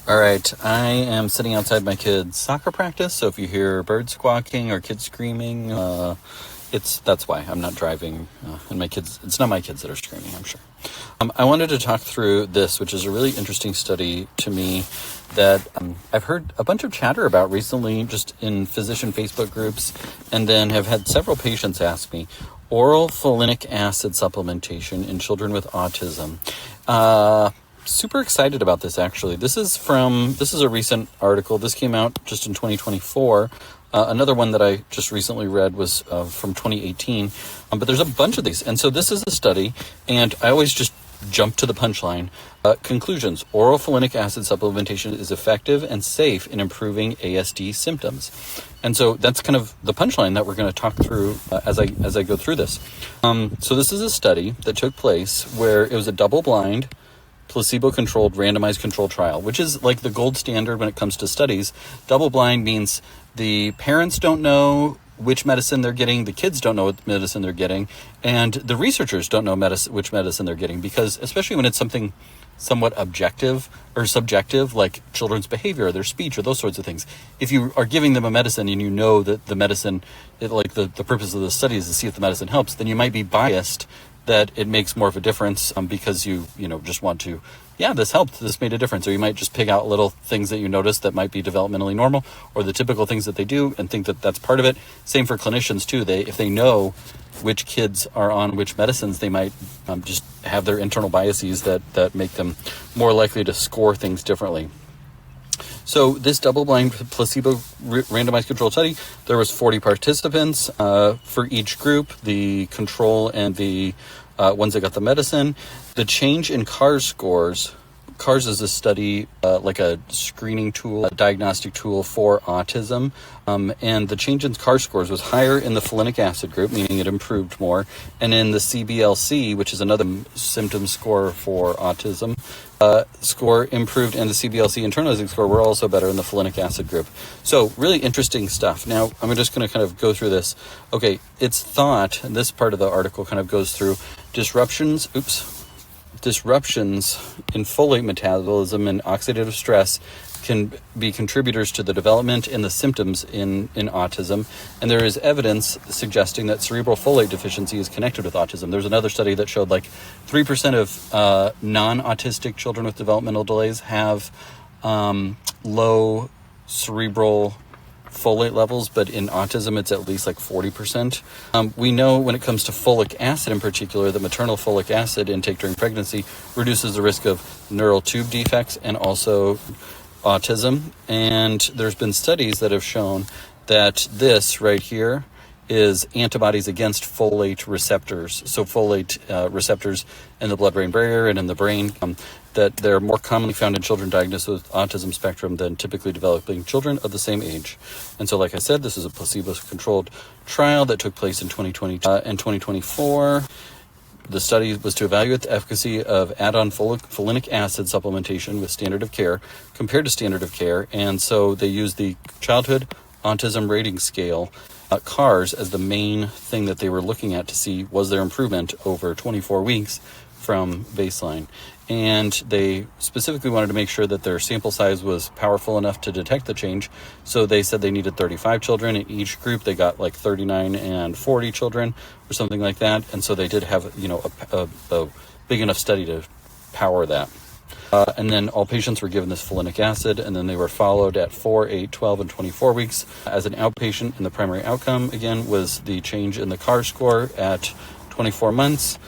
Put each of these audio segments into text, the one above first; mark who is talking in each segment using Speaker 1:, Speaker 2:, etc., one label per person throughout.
Speaker 1: All right, I am sitting outside my kids' soccer practice, so if you hear birds squawking or kids screaming, that's why I'm not driving, and it's not my kids that are screaming, I'm sure. I wanted to talk through this, which is a really interesting study to me that I've heard a bunch of chatter about recently just in physician Facebook groups, and then have had several patients ask me. Oral folinic acid supplementation in children with autism. Super excited about this, actually. This is a recent article. This came out just in 2024. Another one that I just recently read was from 2018. But there's a bunch of these. And so this is a study, and I always just jump to the punchline. Conclusions. Oral folinic acid supplementation is effective and safe in improving ASD symptoms. And so that's kind of the punchline that we're going to talk through as I go through this. So this is a study that took place where it was a double-blind, placebo-controlled randomized control trial, which is like the gold standard when it comes to studies. Double-blind means the parents don't know which medicine they're getting, the kids don't know what medicine they're getting, and the researchers don't know which medicine they're getting, because especially when it's something somewhat objective or subjective, like children's behavior or their speech or those sorts of things. If you are giving them a medicine and you know that the medicine, the purpose of the study is to see if the medicine helps, then you might be biased that it makes more of a difference because you just want to, this helped, this made a difference. Or you might just pick out little things that you notice that might be developmentally normal or the typical things that they do and think that that's part of it. Same for clinicians too. If they know which kids are on which medicines, they might just have their internal biases that make them more likely to score things differently. So this double-blind placebo randomized control study, there was 40 participants for each group, the control and the ones that got the medicine. The change in CARS scores. CARS is a study, like a screening tool, a diagnostic tool for autism. And the change in CARS scores was higher in the folinic acid group, meaning it improved more. And in the CBLC, which is another symptom score for autism, score improved, and the CBLC internalizing score were also better in the folinic acid group. So really interesting stuff. Now, I'm just going to kind of go through this. Okay, it's thought, and this part of the article kind of goes through disruptions in folate metabolism and oxidative stress can be contributors to the development and the symptoms in autism. And there is evidence suggesting that cerebral folate deficiency is connected with autism. There's another study that showed like 3% of non-autistic children with developmental delays have low cerebral folate levels, but in autism it's at least like 40%. We know when it comes to folic acid in particular, that maternal folic acid intake during pregnancy reduces the risk of neural tube defects and also autism. And there's been studies that have shown that this right here is antibodies against folate receptors. So folate receptors in the blood-brain barrier and in the brain, that they're more commonly found in children diagnosed with autism spectrum than typically developing children of the same age. And so, like I said, this is a placebo-controlled trial that took place in 2020 and 2024. The study was to evaluate the efficacy of add-on folinic acid supplementation with standard of care compared to standard of care. And so they used the Childhood Autism Rating Scale, CARS, as the main thing that they were looking at to see was there improvement over 24 weeks from baseline. And they specifically wanted to make sure that their sample size was powerful enough to detect the change. So they said they needed 35 children. In each group, they got like 39 and 40 children or something like that. And so they did have, a big enough study to power that. And then all patients were given this folinic acid, and then they were followed at 4, 8, 12, and 24 weeks as an outpatient. And the primary outcome, again, was the change in the CARS score at 24 months.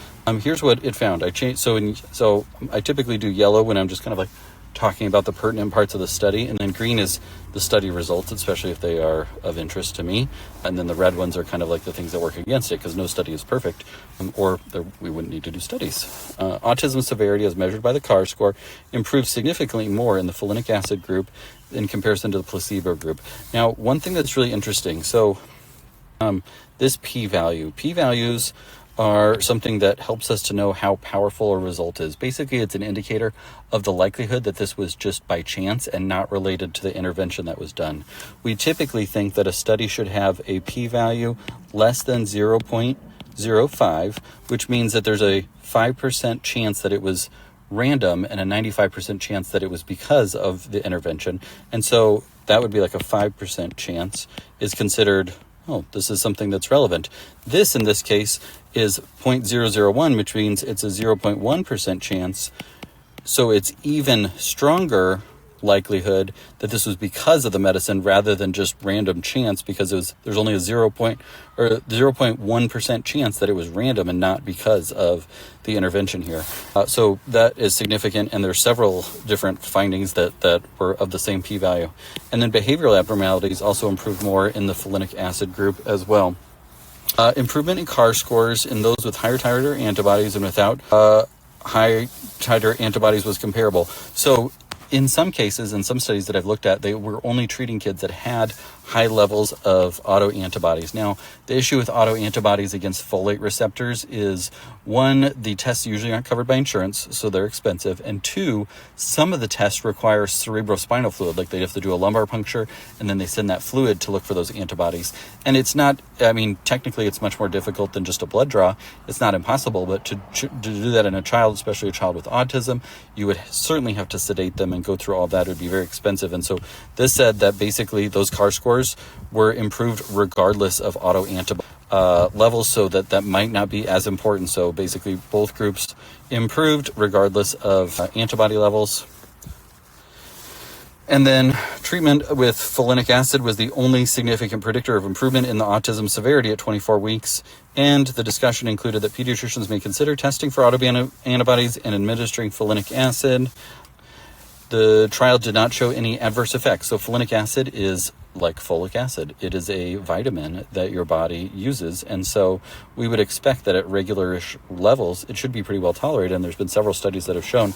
Speaker 1: Here's what it found. I typically do yellow when I'm just kind of like talking about the pertinent parts of the study, and then green is the study results, especially if they are of interest to me, and then the red ones are kind of like the things that work against it, because no study is perfect, we wouldn't need to do studies. Autism severity as measured by the CARS score improved significantly more in the folinic acid group in comparison to the placebo group. Now, one thing that's really interesting, so this p-values are something that helps us to know how powerful a result is. Basically, it's an indicator of the likelihood that this was just by chance and not related to the intervention that was done. We typically think that a study should have a p-value less than 0.05, which means that there's a 5% chance that it was random and a 95% chance that it was because of the intervention. And so that would be like a 5% chance is considered, oh, this is something that's relevant. This, in this case, is 0.001, which means it's a 0.1% chance. So it's even stronger likelihood that this was because of the medicine rather than just random chance, because there's only a 0.1% chance that it was random and not because of the intervention here. So that is significant, and there's several different findings that were of the same p-value. And then behavioral abnormalities also improved more in the folinic acid group as well. Improvement in CAR scores in those with higher titer antibodies and without high titer antibodies was comparable. So in some cases, in some studies that I've looked at, they were only treating kids that had high levels of autoantibodies. Now, the issue with autoantibodies against folate receptors is, one, the tests usually aren't covered by insurance, so they're expensive, and two, some of the tests require cerebrospinal fluid, like they have to do a lumbar puncture, and then they send that fluid to look for those antibodies. And it's not, I mean, technically it's much more difficult than just a blood draw. It's not impossible, but to do that in a child, especially a child with autism, you would certainly have to sedate them and go through all that. It would be very expensive. And so this said that basically those CAR scores were improved regardless of autoantibody levels, so that might not be as important. So basically both groups improved regardless of antibody levels. And then treatment with folinic acid was the only significant predictor of improvement in the autism severity at 24 weeks. And the discussion included that pediatricians may consider testing for autoantibodies and administering folinic acid. The trial did not show any adverse effects. So folinic acid is like folic acid. It is a vitamin that your body uses. And so we would expect that at regular-ish levels, it should be pretty well tolerated. And there's been several studies that have shown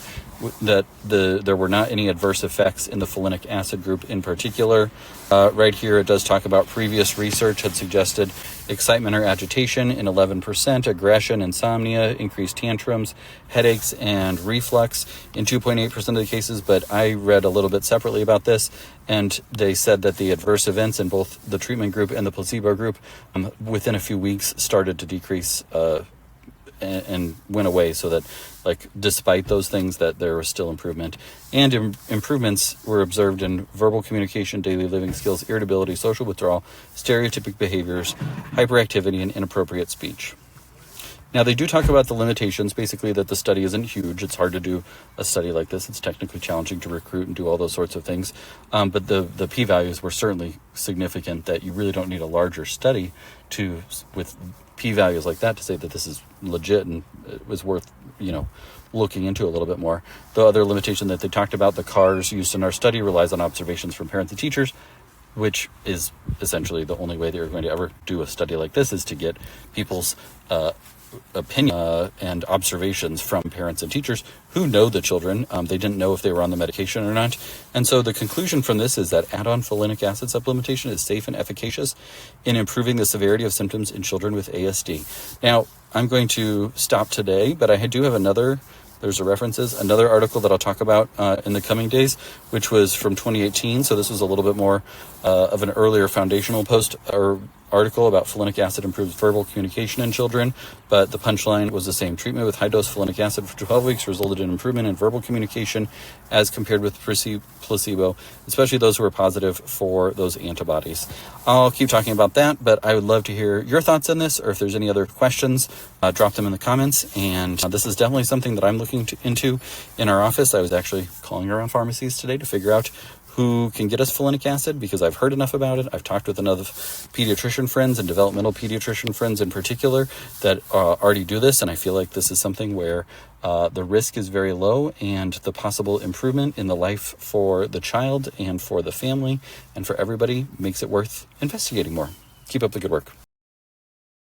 Speaker 1: that there were not any adverse effects in the folinic acid group in particular. Right here, it does talk about previous research had suggested excitement or agitation in 11%, aggression, insomnia, increased tantrums, headaches, and reflux in 2.8% of the cases. But I read a little bit separately about this, and they said that the adverse events in both the treatment group and the placebo group within a few weeks started to decrease and went away, so that, like, despite those things, that there was still improvement. And improvements were observed in verbal communication, daily living skills, irritability, social withdrawal, stereotypic behaviors, hyperactivity, and inappropriate speech. Now, they do talk about the limitations, basically that the study isn't huge. It's hard to do a study like this. It's technically challenging to recruit and do all those sorts of things. But the p-values were certainly significant, that you really don't need a larger study with p-values like that to say that this is legit and it was worth, looking into a little bit more. The other limitation that they talked about, the CARs used in our study relies on observations from parents and teachers, which is essentially the only way that you're going to ever do a study like this, is to get people's opinion and observations from parents and teachers who know the children. They didn't know if they were on the medication or not. And so the conclusion from this is that add-on folinic acid supplementation is safe and efficacious in improving the severity of symptoms in children with ASD. Now, I'm going to stop today, but I do have another article that I'll talk about in the coming days, which was from 2018. So this was a little bit more of an earlier foundational post or article about folinic acid improves verbal communication in children, but the punchline was the same. Treatment with high-dose folinic acid for 12 weeks resulted in improvement in verbal communication as compared with placebo, especially those who were positive for those antibodies. I'll keep talking about that, but I would love to hear your thoughts on this, or if there's any other questions, drop them in the comments. And this is definitely something that I'm looking into in our office. I was actually calling around pharmacies today to figure out who can get us folinic acid, because I've heard enough about it. I've talked with enough pediatrician friends and developmental pediatrician friends in particular that already do this, and I feel like this is something where the risk is very low, and the possible improvement in the life for the child and for the family and for everybody makes it worth investigating more. Keep up the good work.